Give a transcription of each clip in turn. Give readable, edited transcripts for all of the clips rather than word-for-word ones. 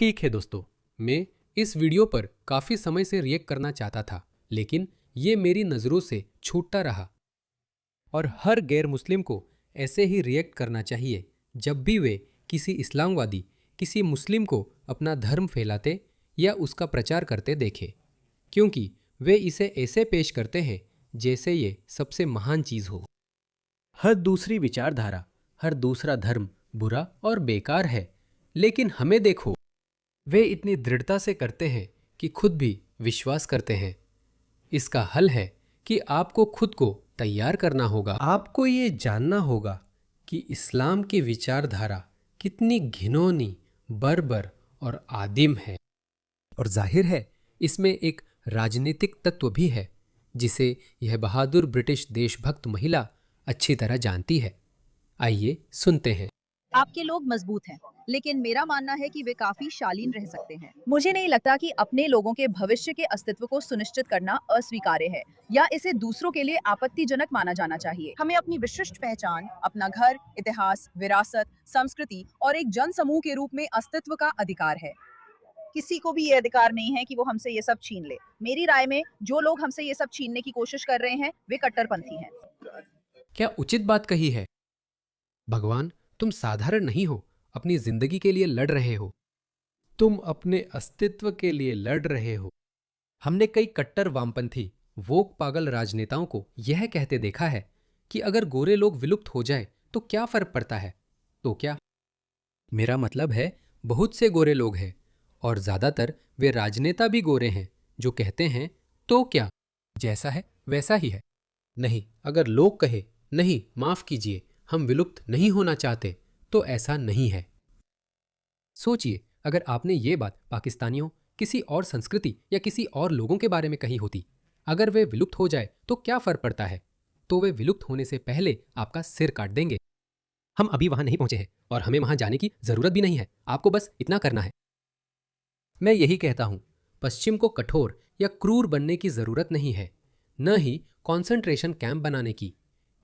ठीक है दोस्तों, मैं इस वीडियो पर काफ़ी समय से रिएक्ट करना चाहता था, लेकिन ये मेरी नज़रों से छूटता रहा। और हर गैर मुस्लिम को ऐसे ही रिएक्ट करना चाहिए जब भी वे किसी इस्लामवादी, किसी मुस्लिम को अपना धर्म फैलाते या उसका प्रचार करते देखें, क्योंकि वे इसे ऐसे पेश करते हैं जैसे ये सबसे महान चीज़ हो। हर दूसरी विचारधारा, हर दूसरा धर्म बुरा और बेकार है, लेकिन हमें देखो, वे इतनी दृढ़ता से करते हैं कि खुद भी विश्वास करते हैं। इसका हल है कि आपको खुद को तैयार करना होगा। आपको ये जानना होगा कि इस्लाम की विचारधारा कितनी घिनौनी, बर्बर और आदिम है। और जाहिर है, इसमें एक राजनीतिक तत्व भी है जिसे यह बहादुर ब्रिटिश देशभक्त महिला अच्छी तरह जानती है। आइए सुनते हैं। आपके लोग मजबूत हैं, लेकिन मेरा मानना है कि वे काफी शालीन रह सकते हैं। मुझे नहीं लगता कि अपने लोगों के भविष्य के अस्तित्व को सुनिश्चित करना अस्वीकार्य है या इसे दूसरों के लिए आपत्तिजनक माना जाना चाहिए। हमें अपनी विशिष्ट पहचान, अपना घर, इतिहास, विरासत, संस्कृति और एक जन समूह के रूप में अस्तित्व का अधिकार है। किसी को भी ये अधिकार नहीं है कि वो हमसे ये सब छीन ले। मेरी राय में जो लोग हमसे ये सब छीनने की कोशिश कर रहे हैं, वे कट्टरपंथी हैं। क्या उचित बात कही है। भगवान, तुम साधारण नहीं हो, अपनी जिंदगी के लिए लड़ रहे हो। तुम अपने अस्तित्व के लिए लड़ रहे हो। हमने कई कट्टर वामपंथी, वोक पागल राजनेताओं को यह कहते देखा है कि अगर गोरे लोग विलुप्त हो जाए तो क्या फर्क पड़ता है। तो क्या? मेरा मतलब है, बहुत से गोरे लोग हैं और ज्यादातर वे राजनेता भी गोरे हैं जो कहते हैं तो क्या, जैसा है वैसा ही है। नहीं, अगर लोग कहे नहीं, माफ कीजिए, हम विलुप्त नहीं होना चाहते, तो ऐसा नहीं है। सोचिए, अगर आपने ये बात पाकिस्तानियों, किसी और संस्कृति या किसी और लोगों के बारे में कही होती, अगर वे विलुप्त हो जाए तो क्या फर्क पड़ता है, तो वे विलुप्त होने से पहले आपका सिर काट देंगे। हम अभी वहां नहीं पहुंचे हैं और हमें वहां जाने की जरूरत भी नहीं है। आपको बस इतना करना है। मैं यही कहता हूं, पश्चिम को कठोर या क्रूर बनने की जरूरत नहीं है, न ही कॉन्सेंट्रेशन कैंप बनाने की।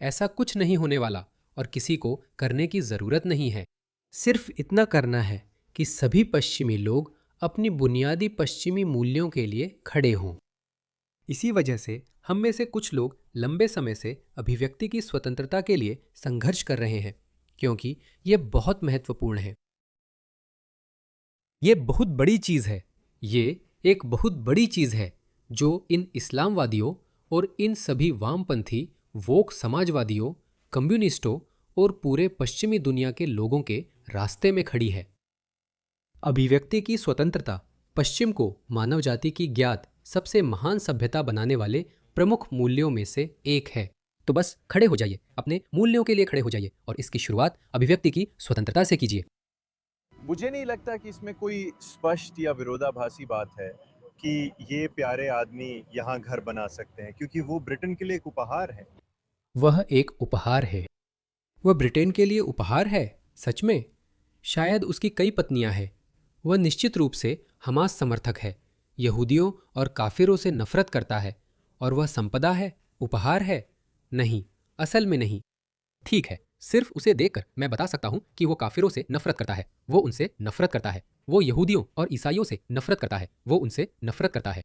ऐसा कुछ नहीं होने वाला और किसी को करने की जरूरत नहीं है। सिर्फ इतना करना है कि सभी पश्चिमी लोग अपनी बुनियादी पश्चिमी मूल्यों के लिए खड़े हों। इसी वजह से हम में से कुछ लोग लंबे समय से अभिव्यक्ति की स्वतंत्रता के लिए संघर्ष कर रहे हैं, क्योंकि यह बहुत महत्वपूर्ण है। ये बहुत बड़ी चीज है। ये एक बहुत बड़ी चीज है जो इन इस्लामवादियों और इन सभी वामपंथी, वोक समाजवादियों, कम्युनिस्टों और पूरे पश्चिमी दुनिया के लोगों के रास्ते में खड़ी है। अभिव्यक्ति की स्वतंत्रता पश्चिम को मानव जाति की ज्ञात सबसे महान सभ्यता बनाने वाले प्रमुख मूल्यों में से एक है। तो बस खड़े हो जाइए, अपने मूल्यों के लिए खड़े हो जाइए और इसकी शुरुआत अभिव्यक्ति की स्वतंत्रता से कीजिए। मुझे नहीं लगता कि इसमें कोई स्पष्ट या विरोधाभासी बात है कि ये प्यारे आदमी यहाँ घर बना सकते हैं, क्योंकि वो ब्रिटेन के लिए एक उपहार है। वह एक उपहार है। वह ब्रिटेन के लिए उपहार है, सच में। शायद उसकी कई पत्नियां हैं। वह निश्चित रूप से हमास समर्थक है, यहूदियों और काफिरों से नफरत करता है। और वह संपदा है, उपहार है? नहीं, असल में नहीं। ठीक है, सिर्फ उसे देखकर मैं बता सकता हूं कि वो काफिरों से नफरत करता है। वो उनसे नफरत करता है। वो यहूदियों और ईसाइयों से नफरत करता है। वो उनसे नफरत करता है।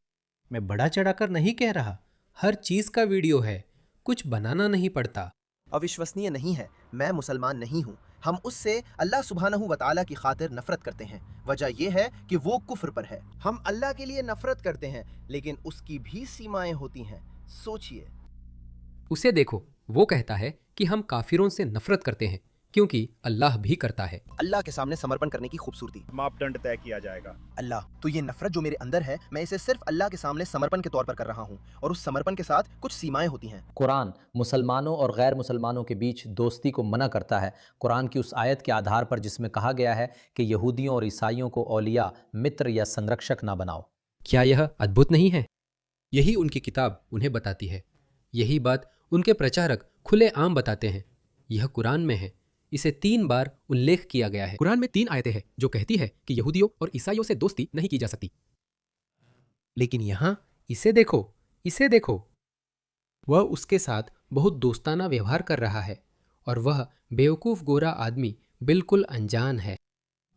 मैं बड़ा चढ़ाकर नहीं कह रहा। हर चीज का वीडियो है, कुछ बनाना नहीं पड़ता। अविश्वसनीय नहीं है। मैं मुसलमान नहीं हूँ। हम उससे अल्लाह सुब्हानहू व तआला की खातिर नफरत करते हैं। वजह यह है कि वो कुफ्र पर है। हम अल्लाह के लिए नफरत करते हैं, लेकिन उसकी भी सीमाएं होती हैं। सोचिए, उसे देखो, वो कहता है कि हम काफिरों से नफरत करते हैं क्योंकि अल्लाह भी करता है। अल्लाह के सामने समर्पण करने की खूबसूरती। मापदंड तय किया जाएगा। अल्लाह, तो ये नफरत जो मेरे अंदर है, मैं इसे सिर्फ अल्लाह के सामने समर्पण के तौर पर कर रहा हूँ, और उस समर्पण के साथ कुछ सीमाएं होती हैं। कुरान मुसलमानों और गैर मुसलमानों के बीच दोस्ती को मना करता है। कुरान की उस आयत के आधार पर जिसमें कहा गया है कि यहूदियों और ईसाइयों को औलिया, मित्र या संरक्षक ना बनाओ। क्या यह अद्भुत नहीं है? यही उनकी किताब उन्हें बताती है। यही बात उनके प्रचारक खुले आम बताते हैं। यह कुरान में है। इसे 3 बार उल्लेख किया गया है। कुरान में 3 आयतें हैं जो कहती है कि यहूदियों और ईसाइयों से दोस्ती नहीं की जा सकती। लेकिन यहां इसे देखो, इसे देखो। वह उसके साथ बहुत दोस्ताना व्यवहार कर रहा है और वह बेवकूफ गोरा आदमी बिल्कुल अनजान है।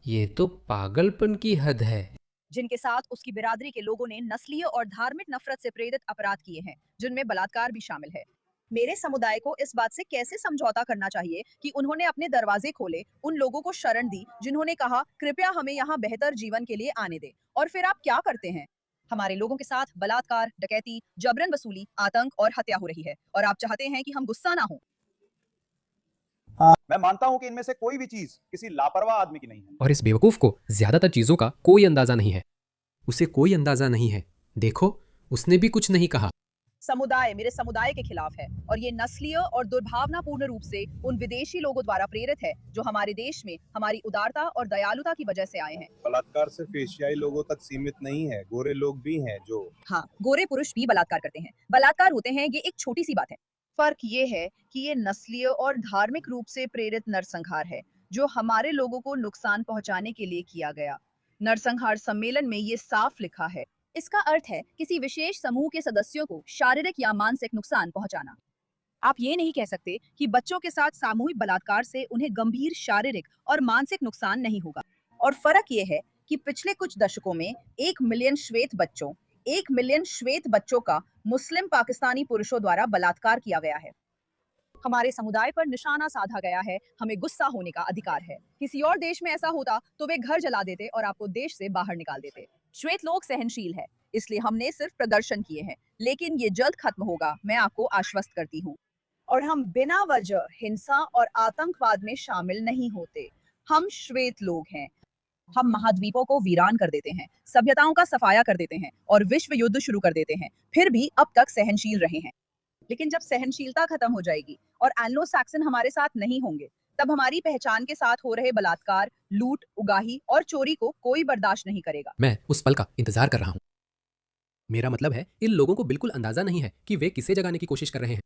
ये तो पागलपन की हद है। जिनके साथ उसकी बिरादरी के लोगों ने नस्लीय और धार्मिक नफरत से प्रेरित अपराध किए हैं, जिनमें बलात्कार भी शामिल है। मेरे समुदाय को इस बात से कैसे समझौता करना चाहिए कि उन्होंने अपने दरवाजे खोले, उन लोगों को शरण दी जिन्होंने कहा कृपया हमें यहाँ बेहतर जीवन के लिए आने दे, और फिर आप क्या करते हैं? हमारे लोगों के साथ बलात्कार, डकैती, जबरन वसूली, आतंक और हत्या हो रही है, और आप चाहते हैं कि हम गुस्सा ना हो। मैं मानता हूं कि इनमें से कोई भी चीज किसी लापरवाह आदमी की नहीं है। और इस बेवकूफ को ज्यादातर चीजों का कोई अंदाजा नहीं है। उसे कोई अंदाजा नहीं है। देखो, उसने भी कुछ नहीं कहा। समुदाय मेरे समुदाय के खिलाफ है, और ये नस्लीय और दुर्भावनापूर्ण रूप से उन विदेशी लोगों द्वारा प्रेरित है जो हमारे देश में हमारी उदारता और दयालुता की वजह से आए हैं। बलात्कार सिर्फ एशियाई लोगों तक सीमित नहीं है, गोरे लोग भी हैं जो। हाँ, गोरे पुरुष भी बलात्कार करते हैं, बलात्कार होते हैं, ये एक छोटी सी बात है। फर्क ये है कि ये नस्लीय और धार्मिक रूप से प्रेरित नरसंहार है जो हमारे लोगों को नुकसान पहुंचाने के लिए किया गया। नरसंहार सम्मेलन में ये साफ लिखा है। इसका अर्थ है किसी विशेष समूह के सदस्यों को शारीरिक या मानसिक नुकसान पहुंचाना। आप ये नहीं कह सकते कि बच्चों के साथ सामूहिक बलात्कार से उन्हें गंभीर शारीरिक और मानसिक नुकसान नहीं होगा। और फर्क ये है कि पिछले कुछ दशकों में 1 मिलियन श्वेत बच्चों का मुस्लिम पाकिस्तानी पुरुषों द्वारा बलात्कार किया गया है। हमारे समुदाय पर निशाना साधा गया है। हमें गुस्सा होने का अधिकार है। किसी और देश में ऐसा होता तो वे घर जला देते और आपको देश से बाहर निकाल देते। श्वेत लोग सहनशील है, इसलिए हमने सिर्फ प्रदर्शन किए हैं, लेकिन ये जल्द खत्म होगा, मैं आपको आश्वस्त करती हूँ। और हम बिना वजह हिंसा और आतंकवाद में शामिल नहीं होते। हम श्वेत लोग हैं। हम महाद्वीपों को वीरान कर देते हैं, सभ्यताओं का सफाया कर देते हैं और विश्व युद्ध शुरू कर देते हैं, फिर भी अब तक सहनशील रहे हैं। लेकिन जब सहनशीलता खत्म हो जाएगी और एंग्लो सैक्सन हमारे साथ नहीं होंगे, तब हमारी पहचान के साथ हो रहे बलात्कार, लूट, उगाही और चोरी को कोई बर्दाश्त नहीं करेगा। मैं उस पल का इंतजार कर रहा हूं। मेरा मतलब है, इन लोगों को बिल्कुल अंदाजा नहीं है कि वे किसे जगाने की कोशिश कर रहे हैं।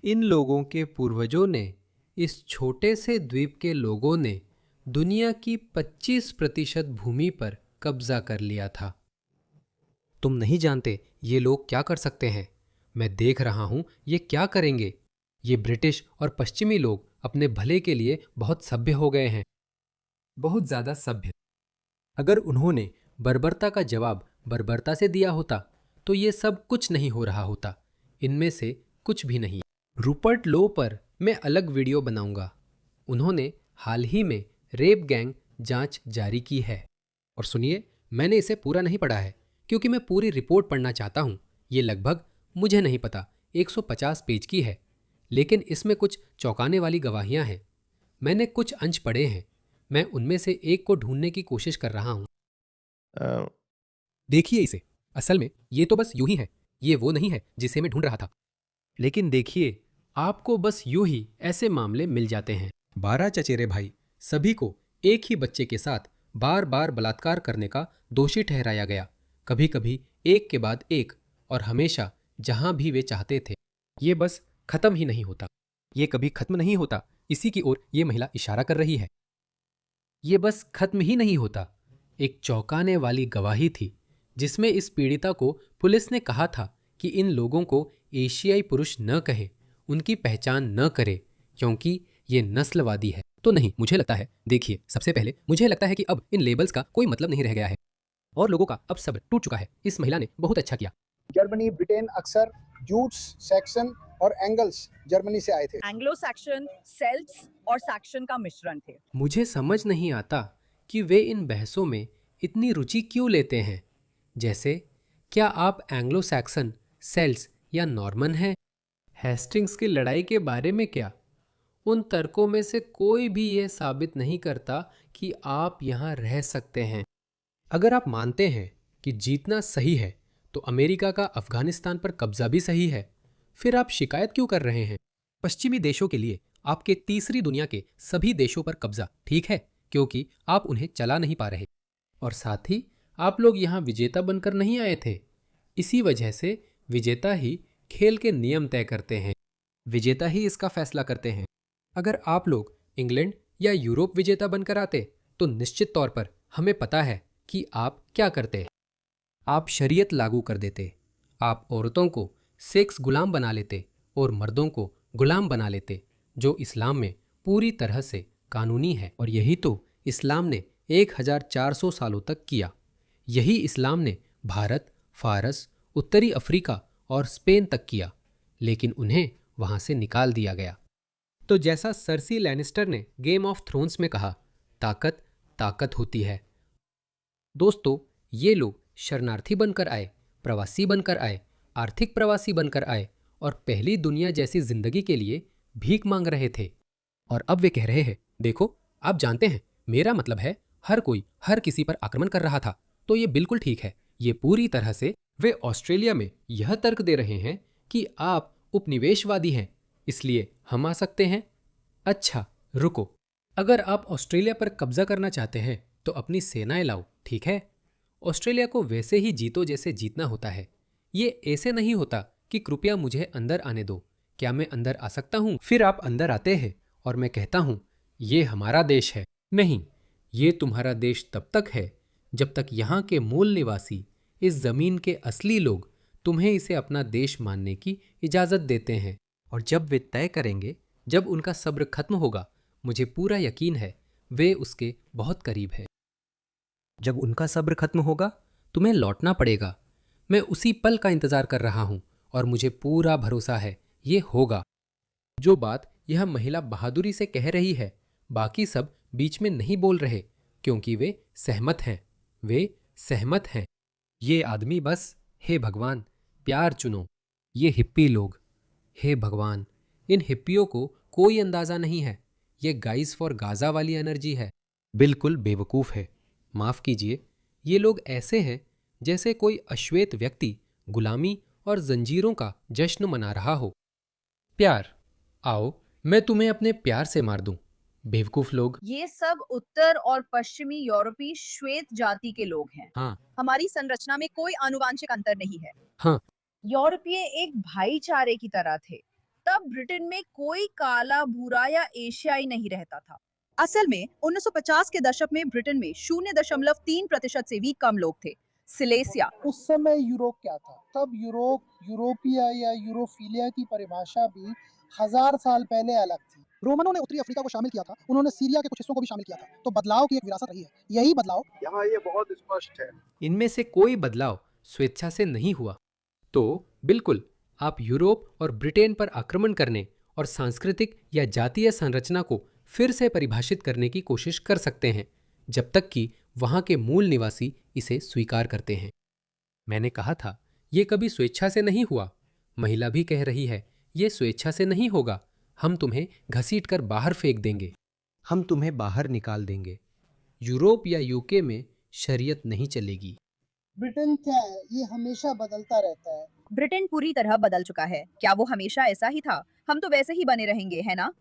इन लोगों के पूर्वजों ने, इस छोटे से द्वीप के लोगों ने दुनिया की 25% भूमि पर कब्जा कर लिया था। तुम नहीं जानते ये लोग क्या कर सकते हैं। मैं देख रहा हूं ये क्या करेंगे। ये ब्रिटिश और पश्चिमी लोग अपने भले के लिए बहुत सभ्य हो गए हैं, बहुत ज्यादा सभ्य। अगर उन्होंने बर्बरता का जवाब बर्बरता से दिया होता तो ये सब कुछ नहीं हो रहा होता। इनमें से कुछ भी नहीं। रूपर्ट लो पर मैं अलग वीडियो बनाऊंगा। उन्होंने हाल ही में रेप गैंग जांच जारी की है। और सुनिए, मैंने इसे पूरा नहीं पढ़ा है क्योंकि मैं पूरी रिपोर्ट पढ़ना चाहता हूं। ये लगभग, मुझे नहीं पता, 150 पेज की है, लेकिन इसमें कुछ चौंकाने वाली गवाहियां हैं। मैंने कुछ अंश पढ़े हैं। मैं उनमें से एक को ढूंढने की कोशिश कर रहा हूं। देखिए इसे। असल में ये तो बस यूं ही है। ये वो नहीं है जिसे मैं ढूंढ रहा था। लेकिन देखिए, आपको बस यूं ही ऐसे मामले मिल जाते हैं। 12 चचेरे भाई, सभी को एक ही बच्चे के साथ बार बार बलात्कार करने का दोषी ठहराया गया। कभी कभी एक के बाद एक, और हमेशा जहां भी वे चाहते थे। ये बस खत्म ही नहीं होता। ये कभी खत्म नहीं होता। इसी की ओर ये महिला इशारा कर रही है। ये बस खत्म ही नहीं होता। एक चौंकाने वाली गवाही थी जिसमें इस पीड़िता को पुलिस ने कहा था कि इन लोगों को एशियाई पुरुष न कहे, उनकी पहचान न करे, क्योंकि ये नस्लवादी है। तो नहीं, मुझे लगता है, देखिए, सबसे पहले मुझे लगता है कि अब इन लेबल्स का कोई मतलब नहीं रह गया है और लोगों का अब सब्र टूट चुका है। इस महिला ने बहुत अच्छा किया। जर्मनी, ब्रिटेन, अक्सर जूट्स, सैक्सन और एंगल्स जर्मनी से आए थे। एंग्लो सैक्सन, सेल्ट्स और सैक्सन का मिश्रण थे। मुझे समझ नहीं आता कि वे इन बहसों में इतनी रुचि क्यों लेते हैं। जैसे, क्या आप एंग्लो सैक्सन, सेल्ट्स या नॉर्मन हैं? हेस्टिंग्स की लड़ाई के बारे में क्या? उन तर्कों में से कोई भी यह साबित नहीं करता कि आप यहाँ रह सकते हैं। अगर आप मानते हैं कि जीतना सही है तो अमेरिका का अफगानिस्तान पर कब्जा भी सही है। फिर आप शिकायत क्यों कर रहे हैं? पश्चिमी देशों के लिए आपके तीसरी दुनिया के सभी देशों पर कब्जा ठीक है, क्योंकि आप उन्हें चला नहीं पा रहे। और साथ ही आप लोग यहाँ विजेता बनकर नहीं आए थे। इसी वजह से विजेता ही खेल के नियम तय करते हैं, विजेता ही इसका फैसला करते हैं। अगर आप लोग इंग्लैंड या यूरोप विजेता बनकर आते तो निश्चित तौर पर हमें पता है कि आप क्या करते। आप शरीयत लागू कर देते। आप औरतों को सेक्स गुलाम बना लेते और मर्दों को गुलाम बना लेते, जो इस्लाम में पूरी तरह से कानूनी है। और यही तो इस्लाम ने 1400 सालों तक किया। यही इस्लाम ने भारत, फारस, उत्तरी अफ्रीका और स्पेन तक किया, लेकिन उन्हें वहां से निकाल दिया गया। तो जैसा सर्सी लैनिस्टर ने गेम ऑफ थ्रोन्स में कहा, ताकत ताकत होती है। दोस्तों, ये लोग शरणार्थी बनकर आए, प्रवासी बनकर आए, आर्थिक प्रवासी बनकर आए और पहली दुनिया जैसी जिंदगी के लिए भीख मांग रहे थे। और अब वे कह रहे हैं, देखो आप जानते हैं, मेरा मतलब है हर कोई हर किसी पर आक्रमण कर रहा था, तो ये बिल्कुल ठीक है। ये पूरी तरह से वे ऑस्ट्रेलिया में यह तर्क दे रहे हैं कि आप उपनिवेशवादी हैं, इसलिए हम आ सकते हैं। अच्छा रुको, अगर आप ऑस्ट्रेलिया पर कब्जा करना चाहते हैं तो अपनी सेनाएं लाओ, ठीक है। ऑस्ट्रेलिया को वैसे ही जीतो जैसे जीतना होता है। ये ऐसे नहीं होता कि कृपया मुझे अंदर आने दो, क्या मैं अंदर आ सकता हूँ? फिर आप अंदर आते हैं और मैं कहता हूँ ये हमारा देश है। नहीं, ये तुम्हारा देश तब तक है जब तक यहाँ के मूल निवासी, इस जमीन के असली लोग तुम्हें इसे अपना देश मानने की इजाजत देते हैं। और जब वे तय करेंगे, जब उनका सब्र खत्म होगा, मुझे पूरा यकीन है वे उसके बहुत करीब है। जब उनका सब्र खत्म होगा, तुम्हें लौटना पड़ेगा। मैं उसी पल का इंतजार कर रहा हूं और मुझे पूरा भरोसा है ये होगा। जो बात यह महिला बहादुरी से कह रही है, बाकी सब बीच में नहीं बोल रहे, क्योंकि वे सहमत हैं। वे सहमत हैं। ये आदमी बस, हे भगवान, प्यार चुनो। ये हिप्पी लोग, हे भगवान, इन हिप्पियों को कोई अंदाजा नहीं है। ये गाइस फॉर गाजा वाली एनर्जी है। बिल्कुल बेवकूफ़ है। माफ़ कीजिए, ये लोग ऐसे हैं जैसे कोई अश्वेत व्यक्ति गुलामी और जंजीरों का जश्न मना रहा हो। प्यार, आओ मैं तुम्हें अपने प्यार से मार दूं। बेवकूफ लोग। ये सब उत्तर और पश्चिमी यूरोपीय श्वेत जाति के लोग हैं। हाँ हमारी संरचना में कोई आनुवांशिक अंतर नहीं है। हाँ। यूरोपीय एक भाईचारे की तरह थे। तब ब्रिटेन में कोई काला, भूरा या एशियाई नहीं रहता था। असल में 1950 के दशक में ब्रिटेन में 0.3% से भी कम लोग थे। सिलेसिया, उस समय यूरोप क्या था? तब यूरोपिया या यूरोफीलिया की परिभाषा भी 1000 साल पहले अलग थी। रोमनों ने उत्तरी अफ्रीका को शामिल किया था, उन्होंने सीरिया के कुछ हिस्सों को भी शामिल किया था। तो बदलाव की एक विरासत रही है। यही बदलाव यहाँ ये बहुत स्पष्ट है। इनमें से कोई बदलाव स्वेच्छा से नहीं हुआ। तो बिल्कुल आप यूरोप और ब्रिटेन पर आक्रमण करने और सांस्कृतिक या जातीय संरचना को फिर से परिभाषित करने की कोशिश कर सकते हैं, जब तक कि वहां के मूल निवासी इसे स्वीकार करते हैं। मैंने कहा था ये कभी स्वेच्छा से नहीं हुआ। महिला भी कह रही है ये स्वेच्छा से नहीं होगा। हम तुम्हें घसीटकर बाहर फेंक देंगे, हम तुम्हें बाहर निकाल देंगे। यूरोप या यूके में शरीयत नहीं चलेगी। ब्रिटेन क्या है? ये हमेशा बदलता रहता है। ब्रिटेन पूरी तरह बदल चुका है। क्या वो हमेशा ऐसा ही था? हम तो वैसे ही बने रहेंगे, है ना?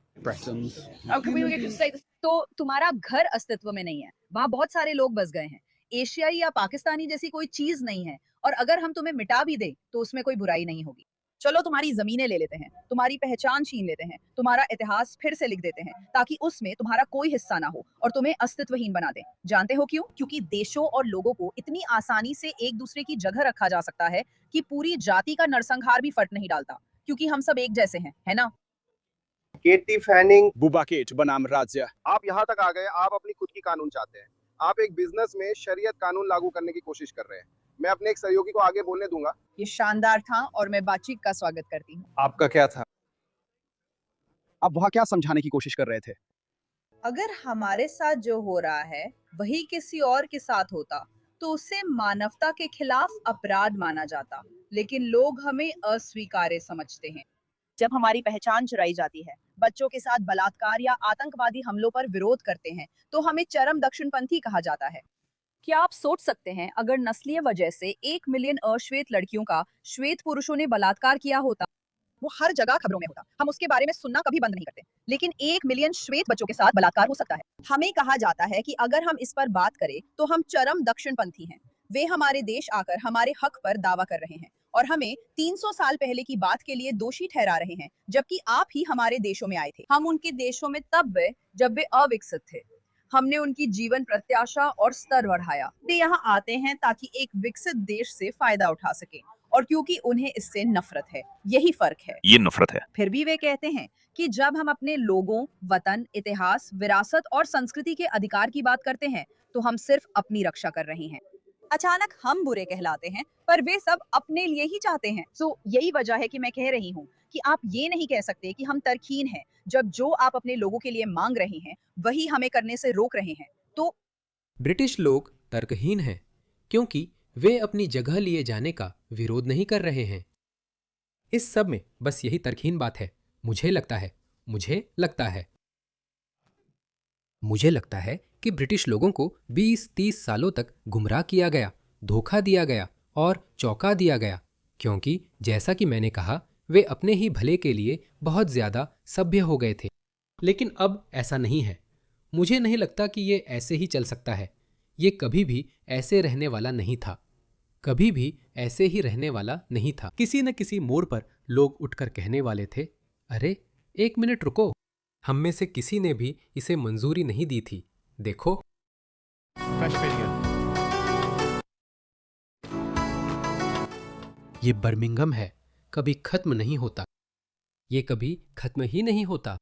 तो तुम्हारा घर अस्तित्व में नहीं है, वहाँ बहुत सारे लोग बस गए हैं। एशियाई या पाकिस्तानी जैसी कोई चीज नहीं है, और अगर हम तुम्हें मिटा भी दें तो उसमें कोई बुराई नहीं होगी। चलो तुम्हारी जमीनें ले लेते हैं, तुम्हारी पहचान छीन लेते हैं, तुम्हारा इतिहास फिर से लिख देते हैं, ताकि उसमें तुम्हारा कोई हिस्सा ना हो और तुम्हें अस्तित्वहीन बना दें। जानते हो क्यों? क्योंकि देशों और लोगों को इतनी आसानी से एक दूसरे की जगह रखा जा सकता है कि पूरी जाति का नरसंहार भी फर्क नहीं डालता, क्योंकि हम सब एक जैसे हैं, है ना? केटी फैनिंग, बुबा केट बनाम राज्य। आप यहाँ तक आ गए, आप अपनी खुद की कानून चाहते हैं। आप एक बिजनेस में शरीयत कानून लागू करने की कोशिश कर रहे हैं। मैं अपने एक सहयोगी को आगे बोलने दूंगा। ये शानदार था और मैं बातचीत का स्वागत करती हूँ। आपका क्या था? आप वहाँ क्या समझाने की कोशिश कर रहे थे? अगर हमारे साथ जो हो रहा है वही किसी और के साथ होता तो उसे मानवता के खिलाफ अपराध माना जाता, लेकिन लोग हमें अस्वीकार्य समझते हैं। जब हमारी पहचान चुराई जाती है, बच्चों के साथ बलात्कार या आतंकवादी हमलों पर विरोध करते हैं, तो हमें चरम दक्षिणपंथी कहा जाता है। क्या आप सोच सकते हैं अगर नस्लीय वजह से 1 मिलियन अश्वेत लड़कियों का श्वेत पुरुषों ने बलात्कार किया होता? वो हर जगह खबरों में होता। हम उसके बारे में सुनना कभी बंद नहीं करते, लेकिन 1 मिलियन श्वेत बच्चों के साथ बलात्कार हो सकता है। हमें कहा जाता है कि अगर हम इस पर बात करें तो हम चरम दक्षिणपंथी हैं। वे हमारे देश आकर हमारे हक पर दावा कर रहे हैं और हमें 300 साल पहले की बात के लिए दोषी ठहरा रहे हैं, जबकि आप ही हमारे देशों में आए थे। हम उनके देशों में तब गए जब वे अविकसित थे। हमने उनकी जीवन प्रत्याशा और स्तर बढ़ाया। वे यहाँ आते हैं ताकि एक विकसित देश से फायदा उठा सके और क्योंकि उन्हें इससे नफरत है। यही फर्क है। ये नफरत है। फिर भी वे कहते हैं कि जब हम अपने लोगों, वतन, इतिहास, विरासत और संस्कृति के अधिकार की बात करते हैं तो हम सिर्फ अपनी रक्षा कर रहे हैं। अचानक हम बुरे कहलाते हैं, पर वे सब अपने लिए ही चाहते हैं। यही वजह है कि मैं कह रही हूँ कि आप ये नहीं कह सकते कि हम तरकीन हैं, जब जो आप अपने लोगों के लिए मांग रहे हैं वही हमें करने से रोक रहे हैं। तो ब्रिटिश लोग तर्कहीन हैं क्योंकि वे अपनी जगह लिए जाने का विरोध नहीं कर रहे हैं। इस सब में बस यही तर्कहीन बात है। मुझे लगता है कि ब्रिटिश लोगों को 20-30 सालों तक गुमराह किया गया, धोखा दिया गया और चौंका दिया गया, क्योंकि जैसा कि मैंने कहा, वे अपने ही भले के लिए बहुत ज्यादा सभ्य हो गए थे। लेकिन अब ऐसा नहीं है। मुझे नहीं लगता कि ये ऐसे ही चल सकता है। ये कभी भी ऐसे रहने वाला नहीं था, कभी भी ऐसे ही रहने वाला नहीं था। किसी न किसी मोड़ पर लोग उठकर कहने वाले थे, अरे एक मिनट रुको, हम में से किसी ने भी इसे मंजूरी नहीं दी थी। देखो, ये बर्मिंघम है, कभी खत्म नहीं होता। ये कभी खत्म ही नहीं होता।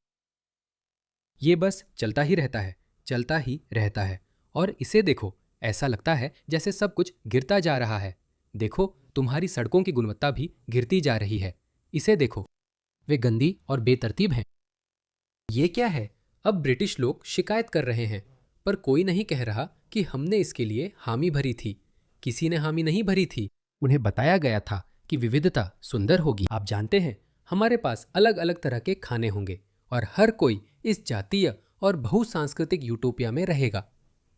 ये बस चलता ही रहता है। और इसे देखो, ऐसा लगता है जैसे सब कुछ गिरता जा रहा है। देखो, तुम्हारी सड़कों की गुणवत्ता भी गिरती जा रही है। इसे देखो, वे गंदी और बेतरतीब हैं। ये क्या है? अब ब्रिटिश लोग शिकायत कर रहे हैं, पर कोई नहीं कह रहा कि हमने इसके लिए हामी भरी थी। किसी ने हामी नहीं भरी थी। उन्हें बताया गया था कि विविधता सुंदर होगी। आप जानते हैं, हमारे पास अलग अलग तरह के खाने होंगे और हर कोई इस जातीय और बहुसांस्कृतिक यूटोपिया में रहेगा।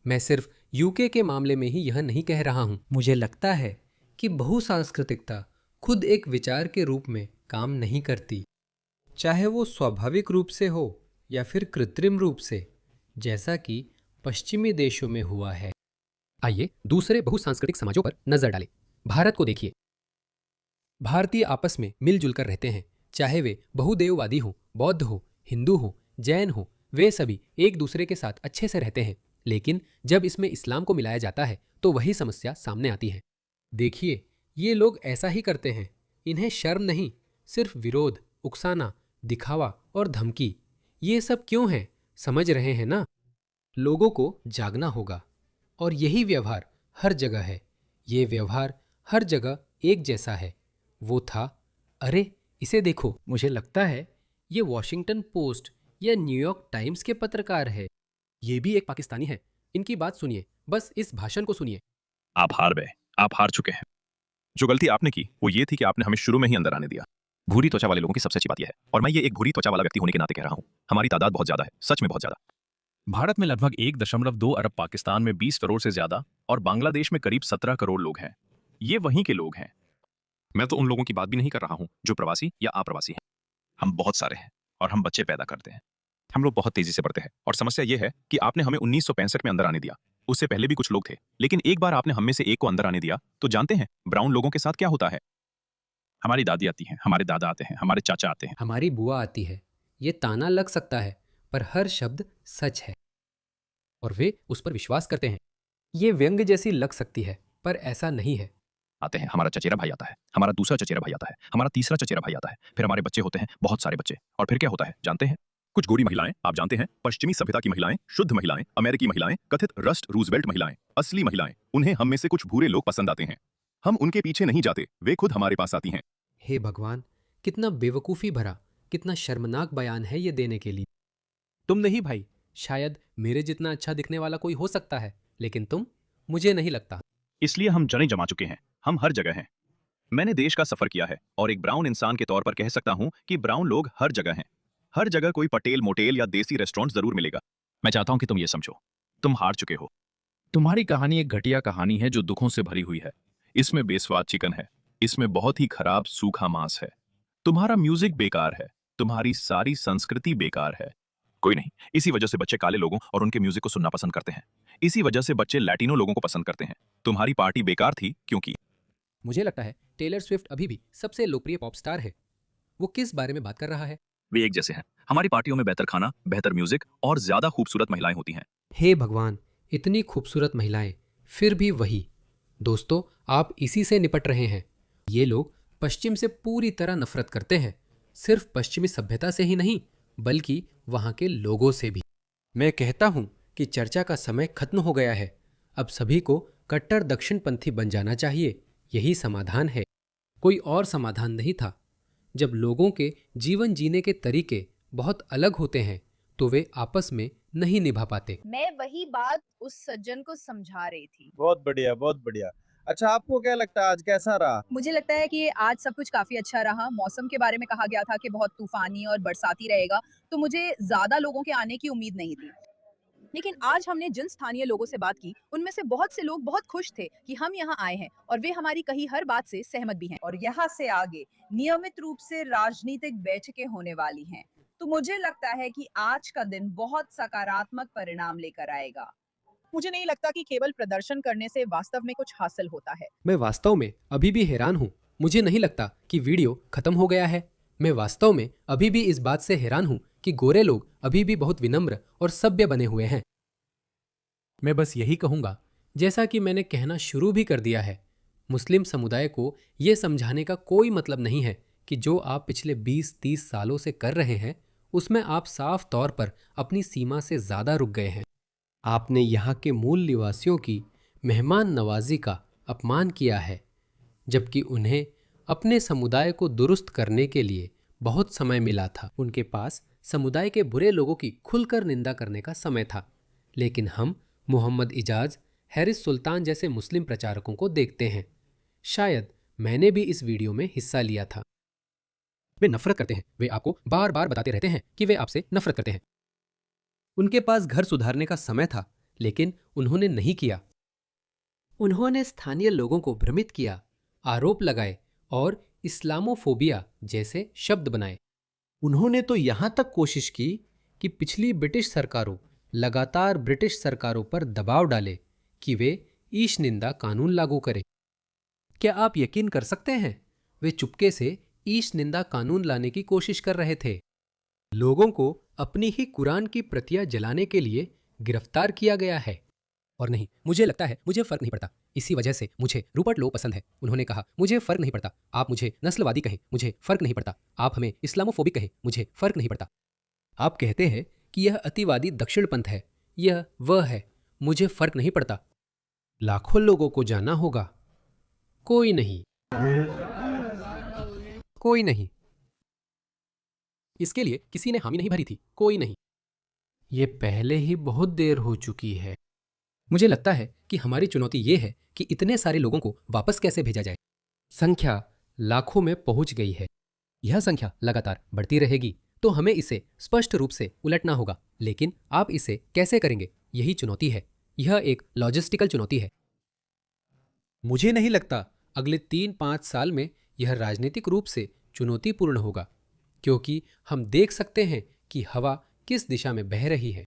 मैं सिर्फ यूके के मामले में ही यह नहीं कह रहा हूं। मुझे लगता है कि बहुसांस्कृतिकता खुद एक विचार के रूप में काम नहीं करती, चाहे वो स्वाभाविक रूप से हो या फिर कृत्रिम रूप से, जैसा कि पश्चिमी देशों में हुआ है। आइए दूसरे बहुसांस्कृतिक समाजों पर नजर डालें। भारत को देखिए। भारतीय आपस में मिलजुल कर रहते हैं, चाहे वे बहुदेववादी हो, बौद्ध हो, हिंदू हो, जैन हो, वे सभी एक दूसरे के साथ अच्छे से रहते हैं। लेकिन जब इसमें इस्लाम को मिलाया जाता है तो वही समस्या सामने आती है। देखिए, ये लोग ऐसा ही करते हैं। इन्हें शर्म नहीं, सिर्फ विरोध, उकसाना, दिखावा और धमकी। ये सब क्यों है? समझ रहे हैं ना? लोगों को जागना होगा। और यही व्यवहार हर जगह है। ये व्यवहार हर जगह एक जैसा है। वो था, अरे इसे देखो, मुझे लगता है ये वॉशिंगटन पोस्ट या न्यूयॉर्क टाइम्स के पत्रकार है। ये भी एक पाकिस्तानी है। इनकी बात सुनिए, बस इस भाषण को सुनिए। आप हार गए, आप हार चुके हैं। जो गलती आपने की वो ये थी कि आपने हमें शुरू में ही अंदर आने दिया। भूरी त्वचा वाले लोगों की सबसे अच्छी बात यह है, और मैं ये एक भूरी त्वचा वाला व्यक्ति होने के नाते कह रहा हूं, हमारी तादाद बहुत ज्यादा है, सच में बहुत ज्यादा। भारत में लगभग 1.2 अरब, पाकिस्तान में 20 करोड़ से ज्यादा और बांग्लादेश में करीब 17 करोड़ लोग हैं। ये वहीं के लोग हैं। मैं तो उन लोगों की बात भी नहीं कर रहा हूं जो प्रवासी या अप्रवासी हैं। हम बहुत सारे हैं और हम बच्चे पैदा करते हैं। हम लोग बहुत तेजी से बढ़ते हैं और समस्या यह है कि आपने हमें 1965 में अंदर आने दिया। उससे पहले भी कुछ लोग थे, लेकिन एक बार आपने हम में से एक को अंदर आने दिया तो जानते हैं ब्राउन लोगों के साथ क्या होता है। हमारी दादी आती हैं, हमारे दादा आते हैं, हमारे चाचा आते हैं, हमारी बुआ आती है। ये ताना लग सकता है, पर हर शब्द सच है और वे उस पर विश्वास करते हैं। ये व्यंग जैसी लग सकती है, पर ऐसा नहीं है। आते हैं, हमारा चचेरा भाई आता है, हमारा दूसरा चचेरा भाई आता है, हमारा तीसरा चचेरा भाई आता है, फिर हमारे बच्चे होते हैं, बहुत सारे बच्चे। और फिर क्या होता है जानते हैं? कुछ गोरी महिलाएं, आप जानते हैं, पश्चिमी सभ्यता की महिलाएं, शुद्ध महिलाएं, अमेरिकी महिलाएं, कथित रस्ट रूजवेल्ट महिलाएं, असली महिलाएं, उन्हें हम में से कुछ भूरे लोग पसंद आते हैं। हम उनके पीछे नहीं जाते, वे खुद हमारे पास आती हैं। हे भगवान, कितना बेवकूफ़ी भरा, कितना शर्मनाक बयान है ये देने के लिए। तुम नहीं भाई, शायद मेरे जितना अच्छा दिखने वाला कोई हो सकता है, लेकिन तुम, मुझे नहीं लगता। इसलिए हम जड़ें जमा चुके हैं, हम हर जगह हैं। मैंने देश का सफर किया है और एक ब्राउन इंसान के तौर पर कह सकता हूं कि ब्राउन लोग हर जगह हैं। हर जगह कोई पटेल मोटेल या देसी रेस्टोरेंट जरूर मिलेगा। मैं चाहता हूं कि तुम ये समझो, तुम हार चुके हो। तुम्हारी कहानी एक घटिया कहानी है जो दुखों से भरी हुई है। इसमें बेस्वाद चिकन है, इसमें बहुत ही खराब सूखा मांस है। तुम्हारा म्यूजिक बेकार है, तुम्हारी सारी संस्कृति बेकार है। कोई नहीं, इसी वजह से बच्चे काले लोगों और उनके म्यूजिक को सुनना पसंद करते हैं। इसी वजह से बच्चे लैटिनो लोगों को पसंद करते हैं। तुम्हारी पार्टी बेकार थी क्योंकि मुझे लगता है टेलर स्विफ्ट अभी भी सबसे लोकप्रिय पॉप स्टार है। वो किस बारे में बात कर रहा है? वे एक जैसे हैं। हमारी पार्टियों में बेहतर खाना, बेहतर म्यूजिक और ज्यादा खूबसूरत महिलाएं होती हैं। हे भगवान, इतनी खूबसूरत महिलाएं, फिर भी वही। दोस्तों, आप इसी से निपट रहे हैं। ये लोग पश्चिम से पूरी तरह नफरत करते हैं, सिर्फ पश्चिमी सभ्यता से ही नहीं बल्कि वहां के लोगों से भी। मैं कहता हूं कि चर्चा का समय खत्म हो गया है। अब सभी को कट्टर दक्षिणपंथी बन जाना चाहिए, यही समाधान है। कोई और समाधान नहीं था। जब लोगों के जीवन जीने के तरीके बहुत अलग होते हैं तो वे आपस में नहीं निभा पाते। मैं वही बात उस सज्जन को समझा रही थी। बहुत बढ़िया, बहुत बढ़िया। अच्छा, आपको क्या लगता है आज कैसा रहा? मुझे लगता है कि आज सब कुछ काफी अच्छा रहा। मौसम के बारे में कहा गया था कि बहुत तूफानी और बरसाती रहेगा, तो मुझे ज्यादा लोगों के आने की उम्मीद नहीं थी। लेकिन आज हमने जिन स्थानीय लोगों से बात की, उनमें से बहुत से लोग बहुत खुश थे कि हम यहाँ आए हैं और वे हमारी कही हर बात से सहमत भी हैं। और यहाँ से आगे नियमित रूप से राजनीतिक बैठकें होने वाली हैं। तो मुझे लगता है कि आज का दिन बहुत सकारात्मक परिणाम लेकर आएगा। मुझे नहीं लगता कि केवल प्रदर्शन करने से वास्तव में कुछ हासिल होता है। मैं वास्तव में अभी भी हैरान हूँ। मुझे नहीं लगता कि वीडियो खत्म हो गया है। मैं वास्तव में अभी भी इस बात से हैरान हूँ कि गोरे लोग अभी भी बहुत विनम्र और सभ्य बने हुए हैं। मैं बस यही कहूँगा, जैसा कि मैंने कहना शुरू भी कर दिया है, मुस्लिम समुदाय को यह समझाने का कोई मतलब नहीं है कि जो आप पिछले 20-30 सालों से कर रहे हैं उसमें आप साफ तौर पर अपनी सीमा से ज़्यादा रुक गए हैं। आपने यहाँ के मूल निवासियों की मेहमान नवाजी का अपमान किया है, जबकि उन्हें अपने समुदाय को दुरुस्त करने के लिए बहुत समय मिला था। उनके पास समुदाय के बुरे लोगों की खुलकर निंदा करने का समय था। लेकिन हम मोहम्मद इजाज, हैरिस सुल्तान जैसे मुस्लिम प्रचारकों को देखते हैं। शायद मैंने भी इस वीडियो में हिस्सा लिया था। वे नफरत करते हैं। वे आपको बार बार बताते रहते हैं कि वे आपसे नफरत करते हैं। उनके पास घर सुधारने का समय था, लेकिन उन्होंने नहीं किया। उन्होंने स्थानीय लोगों को भ्रमित किया, आरोप लगाए और इस्लामोफोबिया जैसे शब्द बनाए। उन्होंने तो यहां तक कोशिश की कि पिछली ब्रिटिश सरकारों लगातार ब्रिटिश सरकारों पर दबाव डाले कि वे ईश निंदा कानून लागू करें। क्या आप यकीन कर सकते हैं, वे चुपके से ईश निंदा कानून लाने की कोशिश कर रहे थे। लोगों को अपनी ही कुरान की प्रतियां जलाने के लिए गिरफ्तार किया गया है। और नहीं, मुझे लगता है मुझे फर्क नहीं पड़ता। इसी वजह से मुझे रूपर्ट लो पसंद है। उन्होंने कहा, मुझे फर्क नहीं पड़ता, आप मुझे नस्लवादी कहें, मुझे फर्क नहीं पड़ता, आप हमें इस्लामोफोबिक कहें, मुझे फर्क नहीं पड़ता। आप कहते हैं कि यह अतिवादी दक्षिणपंथ है, यह वह है, मुझे फर्क नहीं पड़ता। लाखों लोगों को जाना होगा। कोई नहीं, कोई नहीं। इसके लिए किसी ने हामी नहीं भरी थी, कोई नहीं। ये पहले ही बहुत देर हो चुकी है। मुझे लगता है कि हमारी चुनौती ये है कि इतने सारे लोगों को वापस कैसे भेजा जाए। संख्या लाखों में पहुंच गई है। यह संख्या लगातार बढ़ती रहेगी, तो हमें इसे स्पष्ट रूप से उलटना होगा। लेकिन आप इसे कैसे करेंगे, यही चुनौती है। यह एक लॉजिस्टिकल चुनौती है। मुझे नहीं लगता अगले 3-5 साल में यह राजनीतिक रूप से चुनौतीपूर्ण होगा, क्योंकि हम देख सकते हैं कि हवा किस दिशा में बह रही है।